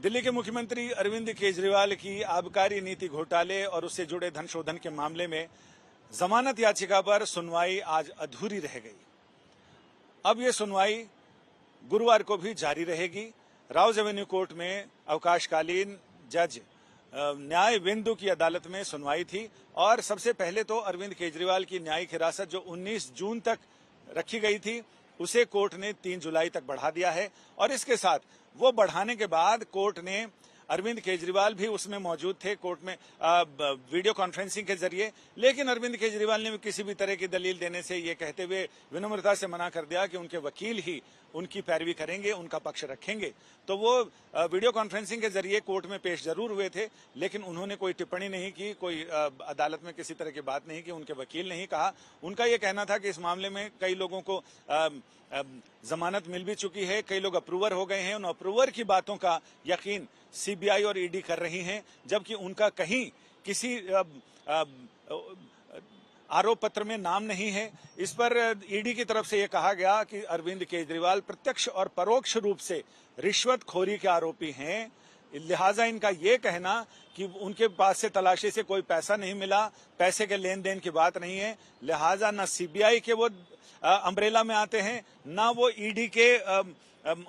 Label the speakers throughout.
Speaker 1: दिल्ली के मुख्यमंत्री अरविंद केजरीवाल की आबकारी नीति घोटाले और उससे जुड़े धन शोधन के मामले में जमानत याचिका पर सुनवाई आज अधूरी रह गई। अब यह सुनवाई गुरुवार को भी जारी रहेगी। राउज एवेन्यू कोर्ट में अवकाशकालीन जज न्याय बिंदु की अदालत में सुनवाई थी और सबसे पहले तो अरविंद केजरीवाल की न्यायिक हिरासत जो 19 जून तक रखी गई थी उसे कोर्ट ने 3 जुलाई तक बढ़ा दिया है और इसके साथ वो बढ़ाने के बाद कोर्ट ने अरविंद केजरीवाल भी उसमें मौजूद थे कोर्ट में वीडियो कॉन्फ्रेंसिंग के जरिए, लेकिन अरविंद केजरीवाल ने किसी भी तरह की दलील देने से ये कहते हुए विनम्रता से मना कर दिया कि उनके वकील ही उनकी पैरवी करेंगे, उनका पक्ष रखेंगे। तो वो वीडियो कॉन्फ्रेंसिंग के जरिए कोर्ट में पेश जरूर हुए थे, लेकिन उन्होंने कोई टिप्पणी नहीं की, कोई अदालत में किसी तरह की बात नहीं की, उनके वकील नहीं कहा। उनका ये कहना था कि इस मामले में कई लोगों को जमानत मिल भी चुकी है, कई लोग अप्रूवर हो गए हैं, उन अप्रूवर की बातों का यकीन सीबीआई और ईडी कर रही हैं, जबकि उनका कहीं किसी आरोप पत्र में नाम नहीं है। इस पर ईडी की तरफ से यह कहा गया कि अरविंद केजरीवाल प्रत्यक्ष और परोक्ष रूप से रिश्वतखोरी के आरोपी हैं, लिहाजा इनका ये कहना कि उनके पास से तलाशी से कोई पैसा नहीं मिला, पैसे के लेन देन की बात नहीं है, लिहाजा न सीबीआई के वो अम्ब्रेला में आते हैं, ना वो ईडी के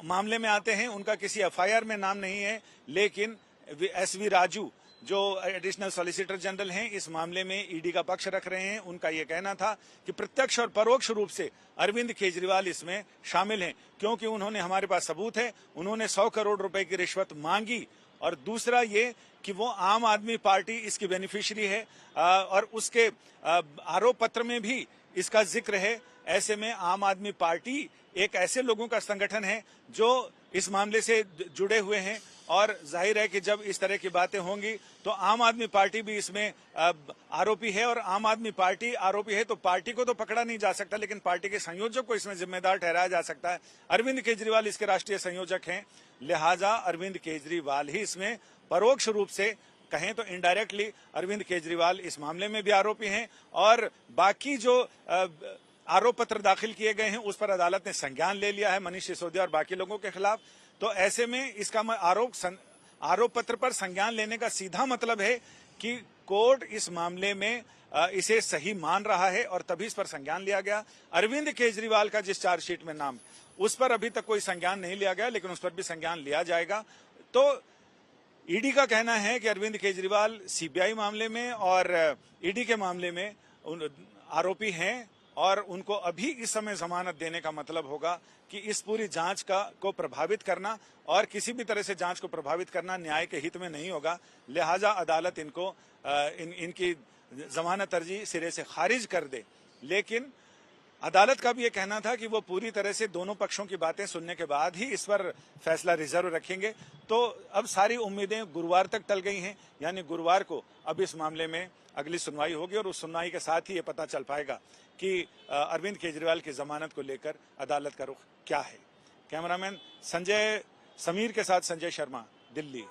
Speaker 1: मामले में आते हैं, उनका किसी एफआईआर में नाम नहीं है। लेकिन एसवी राजू जो एडिशनल सॉलिसिटर जनरल हैं इस मामले में ईडी का पक्ष रख रहे हैं। उनका यह कहना था कि प्रत्यक्ष और परोक्ष रूप से अरविंद केजरीवाल इसमें शामिल हैं, क्योंकि उन्होंने हमारे पास सबूत है, उन्होंने 100 करोड़ रुपए की रिश्वत मांगी। और दूसरा ये कि वो आम आदमी पार्टी इसकी बेनिफिशियरी है और उसके आरोप पत्र में भी इसका जिक्र है। ऐसे में आम आदमी पार्टी एक ऐसे लोगों का संगठन है जो इस मामले से जुड़े हुए हैं और जाहिर है कि जब इस तरह की बातें होंगी तो आम आदमी पार्टी भी इसमें आरोपी है और आम आदमी पार्टी आरोपी है तो पार्टी को तो पकड़ा नहीं जा सकता, लेकिन पार्टी के संयोजक को इसमें जिम्मेदार ठहराया जा सकता है। अरविंद केजरीवाल इसके राष्ट्रीय संयोजक हैं, लिहाजा अरविंद केजरीवाल ही इसमें परोक्ष रूप से कहें तो इनडायरेक्टली अरविंद केजरीवाल इस मामले में भी आरोपी हैं और बाकी जो आरोप पत्र दाखिल किए गए हैं उस पर अदालत ने संज्ञान ले लिया है मनीष सिसोदिया और बाकी लोगों के खिलाफ। तो ऐसे में इसका आरोप पत्र पर संज्ञान लेने का सीधा मतलब है कि कोर्ट इस मामले में इसे सही मान रहा है और तभी इस पर संज्ञान लिया गया। अरविंद केजरीवाल का जिस चार्जशीट में नाम उस पर अभी तक कोई संज्ञान नहीं लिया गया, लेकिन उस पर भी संज्ञान लिया जाएगा। तो ईडी का कहना है कि अरविंद केजरीवाल सीबीआई मामले में और ईडी के मामले में आरोपी हैं और उनको अभी इस समय जमानत देने का मतलब होगा कि इस पूरी जांच को प्रभावित करना और किसी भी तरह से जांच को प्रभावित करना न्याय के हित में नहीं होगा। लिहाजा अदालत इनको इनकी जमानत अर्जी सिरे से खारिज कर दे। लेकिन अदालत का भी ये कहना था कि वो पूरी तरह से दोनों पक्षों की बातें सुनने के बाद ही इस पर फैसला रिजर्व रखेंगे। तो अब सारी उम्मीदें गुरुवार तक टल गई हैं, यानी गुरुवार को अब इस मामले में अगली सुनवाई होगी और उस सुनवाई के साथ ही ये पता चल पाएगा कि अरविंद केजरीवाल की जमानत को लेकर अदालत का रुख क्या है। कैमरामैन संजय समीर के साथ संजय शर्मा, दिल्ली।